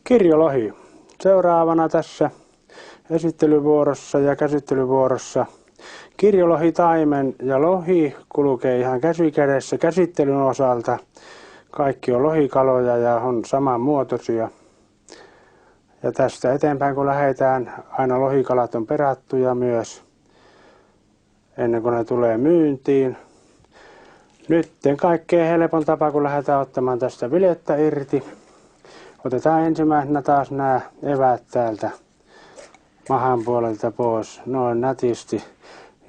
Kirjolohi. Seuraavana tässä esittelyvuorossa ja käsittelyvuorossa kirjolohitaimen ja lohi kulkee ihan käsi kädessä käsittelyn osalta. Kaikki on lohikaloja ja on samanmuotoisia. Ja tästä eteenpäin kun lähdetään, aina lohikalat on perattuja myös ennen kuin ne tulee myyntiin. Nyt kaikkein helpon tapa kun lähdetään ottamaan tästä vilettä irti. Otetaan ensimmäisenä taas nämä eväät täältä mahan puolelta pois, noin nätisti.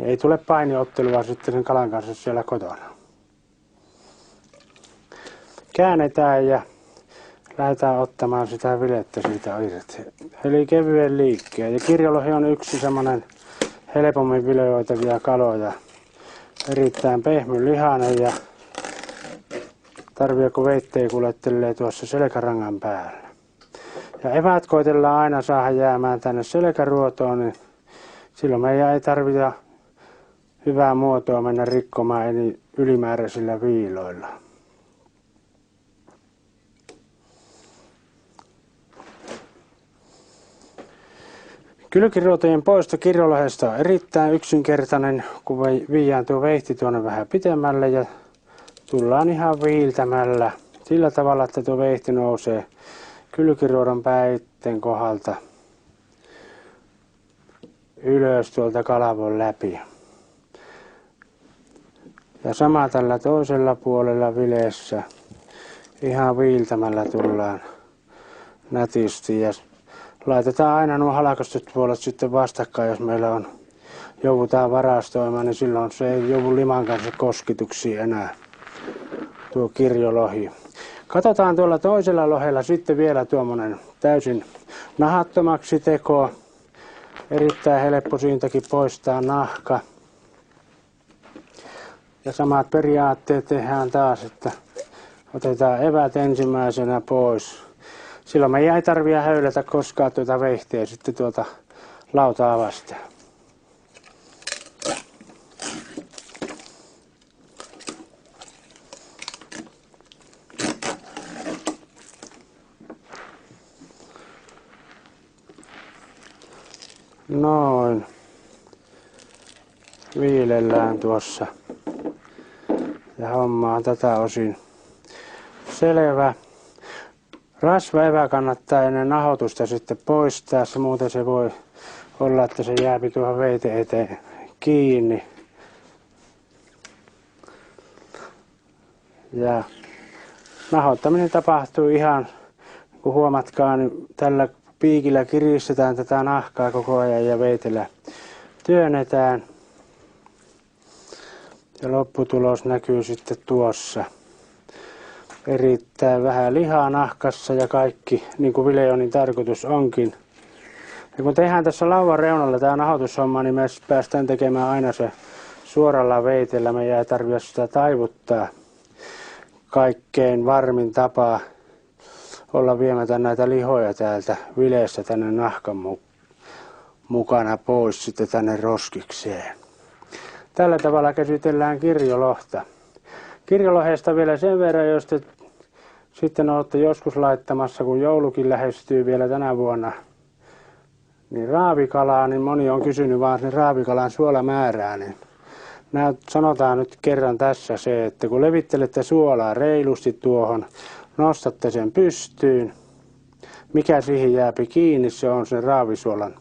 Ei tule painiottelua sitten sen kalan kanssa siellä kotona. Käännetään ja lähdetään ottamaan sitä vilettä siitä irti. Eli kevyen liikkeen. Ja kirjolohi on yksi semmoinen helpommin viljoitavia kaloja. Erittäin pehmylihainen ja tarviiko veittejä kuljettelee tuossa selkärangan päällä. Ja eväät koitellaan aina saada jäämään tänne selkäruotoon, niin silloin meidän ei tarvita hyvää muotoa mennä rikkomaan eli ylimääräisillä viiloilla. Kylkiruotojen poisto kirjolohesta on erittäin yksinkertainen, kun viiään tuo veihti tuonne vähän pitemmälle ja tullaan ihan viiltämällä sillä tavalla, että tuo veihti nousee kylkiruodon päitten kohdalta ylös tuolta kalvon läpi. Ja sama tällä toisella puolella vileessä ihan viiltämällä tullaan nätisti ja laitetaan aina nuo halkaistut puolet sitten vastakkain, jos meillä on joudutaan varastoimaan, niin silloin se ei joudu liman kanssa kosketuksiin enää tuo kirjolohi. Katsotaan tuolla toisella lohella sitten vielä tuommoinen täysin nahattomaksi teko. Erittäin helppo siitäkin poistaa nahka. Ja samat periaatteet tehdään taas, että otetaan evät ensimmäisenä pois. Silloin meidän ei tarvitse höylätä koskaan tuota veihteä sitten tuota lautaa vastaan. Noin. Viilellään tuossa. Ja homma on tätä osin selvä. Rasvaevä kannattaa ennen nahoitusta sitten poistaa, muuten se voi olla, että se jääpi tuohon veite eteen kiinni. Ja nahoittaminen tapahtuu ihan, kun huomatkaa, niin tällä piikillä kiristetään tätä nahkaa koko ajan ja veitellä työnnetään. Ja lopputulos näkyy sitten tuossa. Erittäin vähän lihaa nahkassa ja kaikki, niin kuin viljonin tarkoitus onkin. Ja kun tehdään tässä lauan reunalla tämä nahoitushomma, niin me päästään tekemään aina se suoralla veitellä. Me ei tarvitse sitä taivuttaa. Kaikkein varmin tapa olla viemättä näitä lihoja täältä vileestä tänne nahkan mukana pois sitten tänne roskikseen. Tällä tavalla käsitellään kirjolohta. Kirjolohesta vielä sen verran, jos te sitten olette joskus laittamassa, kun joulukin lähestyy vielä tänä vuonna, niin raavikalaa, niin moni on kysynyt vaan sen raavikalan suolamäärää, niin sanotaan nyt kerran tässä se, että kun levittelette suolaa reilusti tuohon, nostatte sen pystyyn, mikä siihen jääpi kiinni, se on sen raavisuolan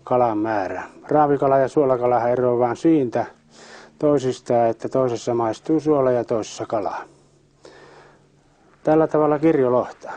kalan määrä. Raavikala ja suolakala eroavat vain siitä toisistaan, että toisessa maistuu suola ja toisessa kalaa. Tällä tavalla kirjolohta.